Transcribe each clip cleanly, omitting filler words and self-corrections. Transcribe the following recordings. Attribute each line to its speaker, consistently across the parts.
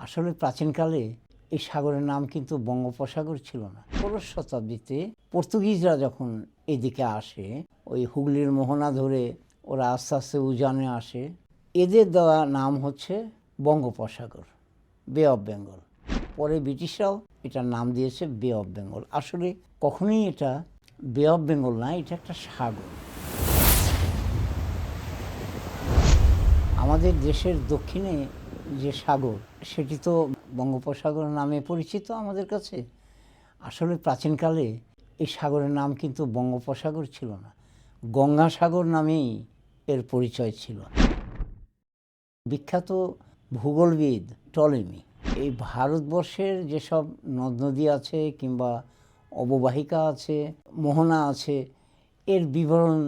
Speaker 1: আসলে প্রাচীনকালে এই সাগরের নাম কিন্তু বঙ্গোপসাগর ছিল না। ১৬শ শতাব্দীতে পর্তুগিজরা যখন এদিকে আসে, ওই হুগলির মোহনা ধরে ওরা আস্তে আস্তে উজানে আসে, এদের দেওয়া নাম হচ্ছে বঙ্গোপসাগর, বে অফ বেঙ্গল। পরে ব্রিটিশরাও এটার নাম দিয়েছে বে অফ বেঙ্গল। আসলে কখনোই এটা বে অফ বেঙ্গল না, এটা একটা সাগর। আমাদের দেশের দক্ষিণে যে সাগর, সেটি তো বঙ্গোপসাগর নামে পরিচিত আমাদের কাছে। আসলে প্রাচীনকালে এই সাগরের নাম কিন্তু বঙ্গোপসাগর ছিল না, গঙ্গাসাগর নামেই এর পরিচয় ছিল। বিখ্যাত ভূগোলবিদ টলেমি এই ভারতবর্ষের যেসব নদ নদী আছে কিংবা অববাহিকা আছে, মোহনা আছে, এর বিবরণ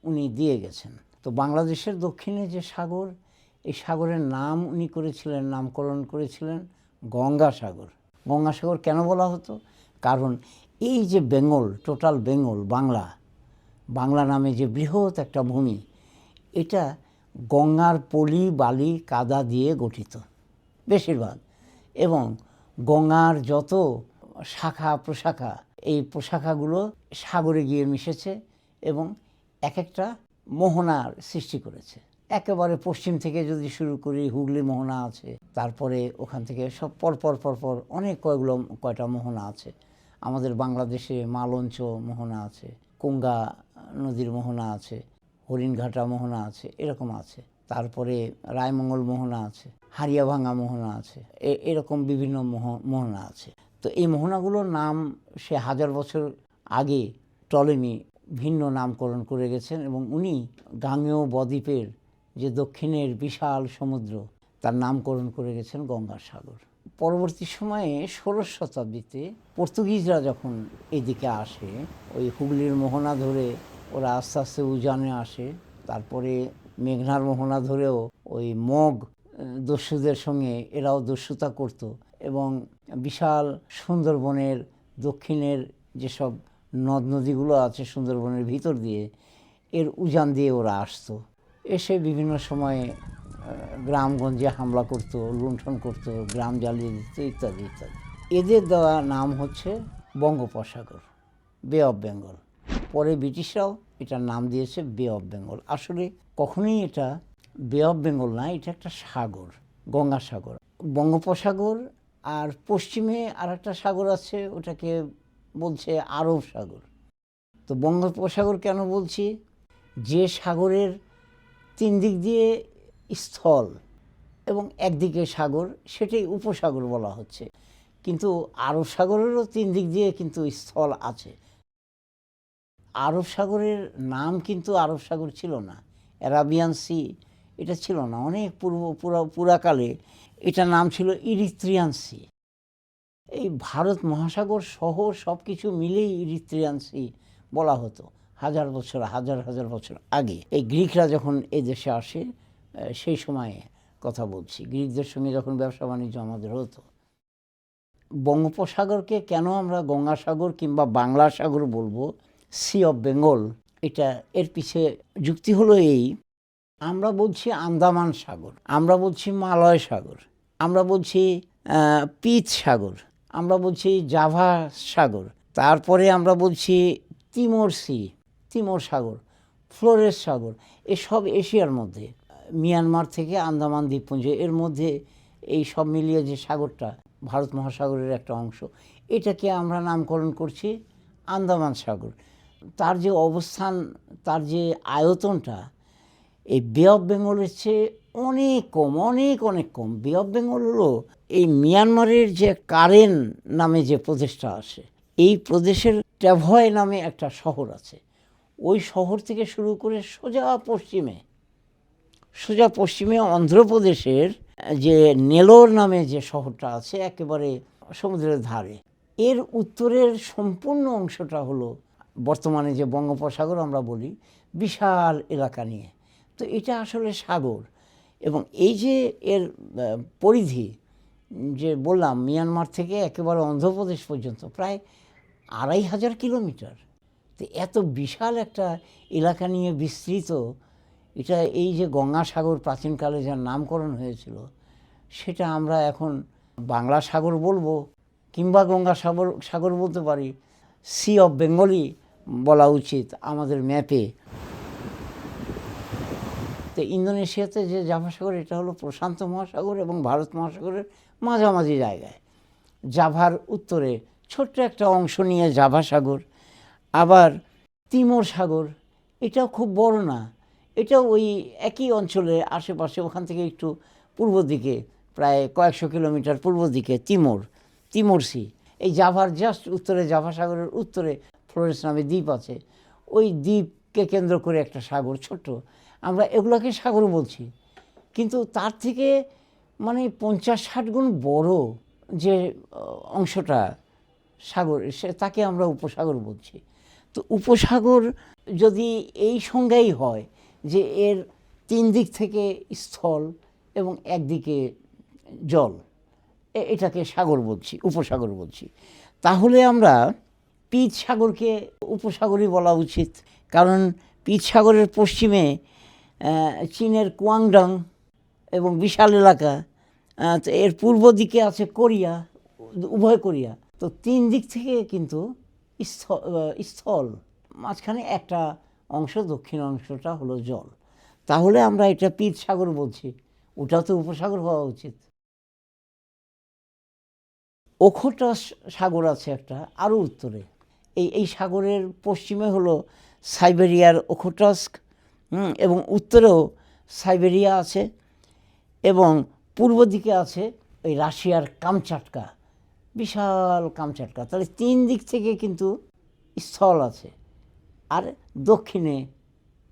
Speaker 1: উনি দিয়ে গেছেন। তো বাংলাদেশের দক্ষিণে যে সাগর, এই সাগরের নাম উনি করেছিলেন, নামকরণ করেছিলেন গঙ্গাসাগর। গঙ্গাসাগর কেন বলা হতো? কারণ এই যে বেঙ্গল, টোটাল বেঙ্গল, বাংলা নামে যে বৃহৎ একটা ভূমি, এটা গঙ্গার পলি বালি কাদা দিয়ে গঠিত বেশিরভাগ, এবং গঙ্গার যত শাখা প্রশাখা, এই প্রশাখাগুলো সাগরে গিয়ে মিশেছে এবং এক একটা মোহনার সৃষ্টি করেছে। একেবারে পশ্চিম থেকে যদি শুরু করি, হুগলি মোহনা আছে, তারপরে ওখান থেকে সব পরপর অনেক কয়টা মোহনা আছে। আমাদের বাংলাদেশে মালঞ্চ মোহনা আছে, কুঙ্গা নদীর মোহনা আছে, হরিণঘাটা মোহনা আছে, এরকম আছে। তারপরে রায়মঙ্গল মোহনা আছে, হারিয়াভাঙা মোহনা আছে, এরকম বিভিন্ন মোহনা আছে। তো এই মোহনাগুলোর নাম সে 1000 বছর আগে টলেমি ভিন্ন নামকরণ করে গেছেন, এবং উনি গাঙ্গেয় বদ্বীপের যে দক্ষিণের বিশাল সমুদ্র, তার নামকরণ করে গেছেন গঙ্গাসাগর। পরবর্তী সময়ে 16শ শতাব্দীতে পর্তুগিজরা যখন এদিকে আসে, ওই হুগলির মোহনা ধরে ওরা আস্তে আস্তে উজানে আসে, তারপরে মেঘনার মোহনা ধরেও ওই মগ দস্যুদের সঙ্গে এরাও দস্যুতা করত, এবং বিশাল সুন্দরবনের দক্ষিণের যেসব নদ নদীগুলো আছে সুন্দরবনের ভিতর দিয়ে, এর উজান দিয়ে ওরা আসতো, এসে বিভিন্ন সময়ে গ্রামগঞ্জে হামলা করত, লুণ্ঠন করত, গ্রাম জ্বালিয়ে দিত, ইত্যাদি ইত্যাদি। এদের দেওয়া নাম হচ্ছে বঙ্গোপসাগর, বে অফ বেঙ্গল। পরে ব্রিটিশরাও এটার নাম দিয়েছে বে অফ বেঙ্গল। আসলে কখনোই এটা বে অফ বেঙ্গল না, এটা একটা সাগর, গঙ্গাসাগর। বঙ্গোপসাগর আর পশ্চিমে আর একটা সাগর আছে, ওটাকে বলছে আরব সাগর। তো বঙ্গোপসাগর কেন বলছি? যে সাগরের 3 দিক দিয়ে স্থল এবং একদিকে সাগর, সেটাই উপসাগর বলা হচ্ছে। কিন্তু আরব সাগরেরও 3 দিক দিয়ে কিন্তু স্থল আছে। আরব সাগরের নাম কিন্তু আরব সাগর ছিল না, অ্যারাবিয়ান সি এটা ছিল না। অনেক পুরাকালে এটার নাম ছিল ইরিত্রিয়ান সি। এই ভারত মহাসাগর সহ সব কিছু মিলেই ইরিত্রিয়ান সি বলা হতো হাজার বছর আগে। এই গ্রিকরা যখন এই দেশে আসে, সেই সময়ে কথা বলছি, গ্রিকদের সঙ্গে যখন ব্যবসা বাণিজ্য আমাদের হতো। বঙ্গোপসাগরকে কেন আমরা গঙ্গাসাগর কিংবা বাংলা সাগর বলবো, সি অফ বেঙ্গল, এটা এর পিছে যুক্তি হলো এই: আমরা বলছি আন্দামান সাগর, আমরা বলছি মালয় সাগর, আমরা বলছি পিচ সাগর, আমরা বলছি জাভা সাগর, তারপরে আমরা বলছি তিমোর সাগর, ফ্লোরেস সাগর। এসব এশিয়ার মধ্যে, মিয়ানমার থেকে আন্দামান দ্বীপপুঞ্জ, এর মধ্যে এই সব মিলিয়ে যে সাগরটা ভারত মহাসাগরের একটা অংশ, এটাকে আমরা নামকরণ করছি আন্দামান সাগর। তার যে অবস্থান, তার যে আয়তনটা, এই বে অফ বেঙ্গলের চেয়ে অনেক কম। বে অফ বেঙ্গল হলো এই মিয়ানমারের যে কারেন নামে যে প্রদেশটা আসে, এই প্রদেশের ট্যাভয় নামে একটা শহর আছে। ওই শহর থেকে শুরু করে সোজা পশ্চিমে অন্ধ্রপ্রদেশের যে নেলোর নামে যে শহরটা আছে একেবারে সমুদ্রের ধারে, এর উত্তরের সম্পূর্ণ অংশটা হলো বর্তমানে যে বঙ্গোপসাগর আমরা বলি, বিশাল এলাকা নিয়ে। তো এটা আসলে সাগর, এবং এই যে এর পরিধি যে বললাম, মিয়ানমার থেকে একেবারে অন্ধ্রপ্রদেশ পর্যন্ত প্রায় 2500 কিলোমিটার। তো এত বিশাল একটা এলাকা নিয়ে বিস্তৃত এই যে গঙ্গাসাগর প্রাচীনকালে যার নামকরণ হয়েছিল, সেটা আমরা এখন বাংলা সাগর বলবো কিংবা গঙ্গা সাগর সাগর বলতে পারি, সি অফ বেঙ্গলই বলা উচিত আমাদের ম্যাপে। তো ইন্দোনেশিয়াতে যে জাভা সাগর, এটা হলো প্রশান্ত মহাসাগর এবং ভারত মহাসাগরের মাঝামাঝি জায়গায়। জাভার উত্তরে ছোট্ট একটা অংশ নিয়ে জাভা সাগর। আবার তিমোর সাগর, এটাও খুব বড় না, এটাও ওই একই অঞ্চলে আশেপাশে, ওখান থেকে একটু পূর্ব দিকে, প্রায় কয়েকশো কিলোমিটার পূর্ব দিকে তিমোর সি। এই জাভার জাস্ট উত্তরে, জাভা সাগরের উত্তরে ফ্লোরেন্স নামে দ্বীপ আছে। ওই দ্বীপকে কেন্দ্র করে একটা সাগর, ছোট্ট, আমরা এগুলোকে সাগর বলছি। কিন্তু তার থেকে মানে 50-60 গুণ বড় যে অংশটা সাগর, তাকে আমরা উপসাগর বলছি। তো উপসাগর যদি এই সংজ্ঞাই হয় যে এর 3 দিক থেকে স্থল এবং একদিকে জল, এটাকে সাগর বলছি, উপসাগর বলছি, তাহলে আমরা পিচ সাগরকে উপসাগরই বলা উচিত। কারণ পিচ সাগরের পশ্চিমে চীনের কুয়াংডং এবং বিশাল এলাকা, তো এর পূর্ব দিকে আছে কোরিয়া, উভয় কোরিয়া। তো 3 দিক থেকে কিন্তু স্থল, মাঝখানে একটা অংশ, দক্ষিণ অংশটা হলো জল। তাহলে আমরা এটা পিচ সাগর বলছি, ওটাও তো উপসাগর হওয়া উচিত। ওখোটাস সাগর আছে একটা আরও উত্তরে। এই সাগরের পশ্চিমে হলো সাইবেরিয়ার ওখোটাস্ক, এবং উত্তরেও সাইবেরিয়া আছে, এবং পূর্ব দিকে আছে ওই রাশিয়ার কামচাটকা, বিশাল কামচাটকা। তাহলে 3 দিক থেকে কিন্তু স্থল আছে, আর দক্ষিণে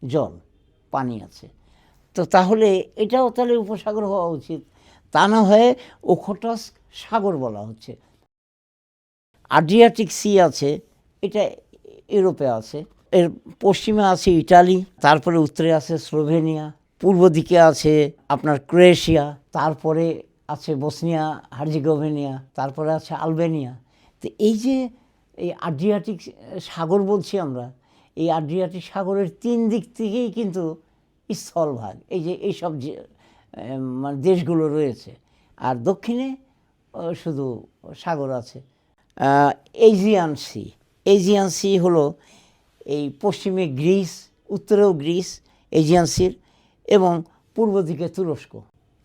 Speaker 1: জল, পানি আছে। তো তাহলে এটাও তাহলে উপসাগর হওয়া উচিত, তা না হয়ে ওখোটাস্ক সাগর বলা হচ্ছে। আড্রিয়াটিক সি আছে, এটা ইউরোপে আছে, এর পশ্চিমে আছে ইটালি, তারপরে উত্তরে আছে স্লোভেনিয়া, পূর্ব দিকে আছে আপনার ক্রোয়েশিয়া, তারপরে আছে বসনিয়া হার্জেগোভিনা, তারপরে আছে আলবেনিয়া। তো এই যে এই আড্রিয়াটিক সাগর বলছি আমরা, এই আড্রিয়াটিক সাগরের 3 দিক থেকেই কিন্তু স্থলভাগ, এই যে এইসব যে মানে দেশগুলো রয়েছে, আর দক্ষিণে শুধু সাগর আছে। এজিয়ান সি হলো এই পশ্চিমে গ্রিস, উত্তরেও গ্রিস এজিয়ান সির, এবং পূর্ব দিকে তুরস্ক।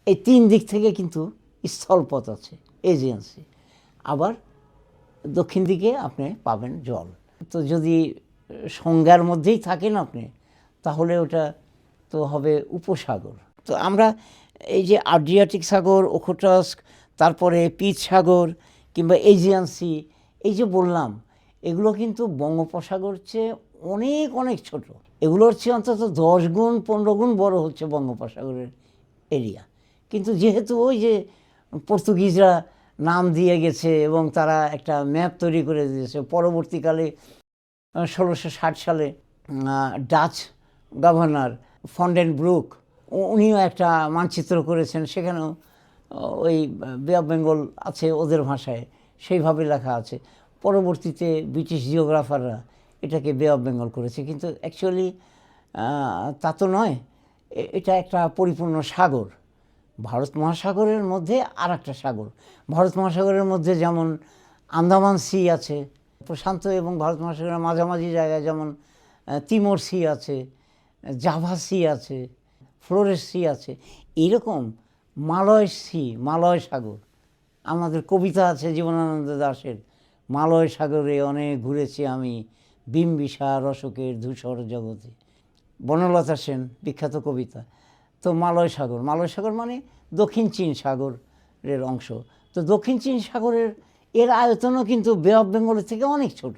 Speaker 1: এই 3 দিক থেকে কিন্তু স্থলপথ আছে এজিয়ান সি। আবার দক্ষিণ দিকে আপনি পাবেন জল। তো যদি সংজ্ঞার মধ্যেই থাকেন আপনি, তাহলে ওটা তো হবে উপসাগর। তো আমরা এই যে আড্রিয়াটিক সাগর, ওখোটাস্ক, তারপরে পিচ সাগর কিংবা এজিয়ান সি, এই যে বললাম, এগুলো কিন্তু বঙ্গোপসাগর চেয়ে অনেক অনেক ছোট। এগুলোর চেয়ে অন্তত 10 গুণ 15 গুণ বড় হচ্ছে বঙ্গোপসাগরের এরিয়া। কিন্তু যেহেতু ওই যে পর্তুগিজরা নাম দিয়ে গেছে এবং তারা একটা ম্যাপ তৈরি করে দিয়েছে, পরবর্তীকালে 1660 সালে ডাচ গভর্নর ফন্ডেনব্রুক, উনিও একটা মানচিত্র করেছেন, সেখানেও ওই বে অফ বেঙ্গল আছে ওদের ভাষায়, সেইভাবে লেখা আছে। পরবর্তীতে ব্রিটিশ জিওগ্রাফাররা এটাকে বে অফ বেঙ্গল করেছে, কিন্তু অ্যাকচুয়ালি তা তো নয়, এটা একটা পরিপূর্ণ সাগর। ভারত মহাসাগরের মধ্যে আর একটা সাগর, ভারত মহাসাগরের মধ্যে যেমন আন্দামান সি আছে, প্রশান্ত এবং ভারত মহাসাগরের মাঝামাঝি জায়গায় যেমন তিমোর সি আছে, জাভা সি আছে, ফ্লোরেস সি আছে, এরকম মালয় সি, মালয় সাগর। আমাদের কবিতা আছে জীবনানন্দ দাশের, মালয় সাগরে অনেক ঘুরেছি আমি, বিম্বিসার অশোকের ধূসর জগতে, বনলতা সেন বিখ্যাত কবিতা। তো মালয় সাগর মানে দক্ষিণ চীন সাগরের অংশ। তো দক্ষিণ চীন সাগরের এর আয়তনও কিন্তু বে অফ বেঙ্গলের থেকে অনেক ছোট।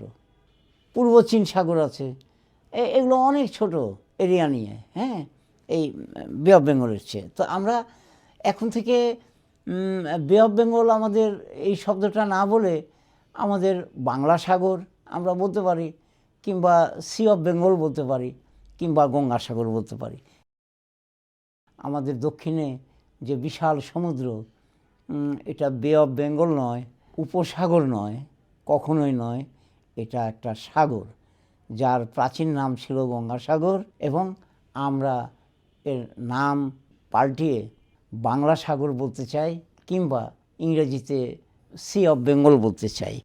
Speaker 1: পূর্ব চীন সাগর আছে, এগুলো অনেক ছোট এরিয়া নিয়ে, হ্যাঁ, এই বে অফ বেঙ্গলের চেয়ে। তো আমরা এখন থেকে বে অফ বেঙ্গল আমাদের এই শব্দটা না বলে আমাদের বাংলা সাগর আমরা বলতে পারি, কিংবা সি অফ বেঙ্গল বলতে পারি, কিংবা গঙ্গা সাগর বলতে পারি। আমাদের দক্ষিণে যে বিশাল সমুদ্র, এটা বে অফ বেঙ্গল নয়, উপসাগর নয়, কখনোই নয়, এটা একটা সাগর, যার প্রাচীন নাম ছিল গঙ্গাসাগর, এবং আমরা এর নাম পাল্টিয়ে বাংলা সাগর বলতে চাই, কিংবা ইংরেজিতে সি অফ বেঙ্গল বলতে চাই।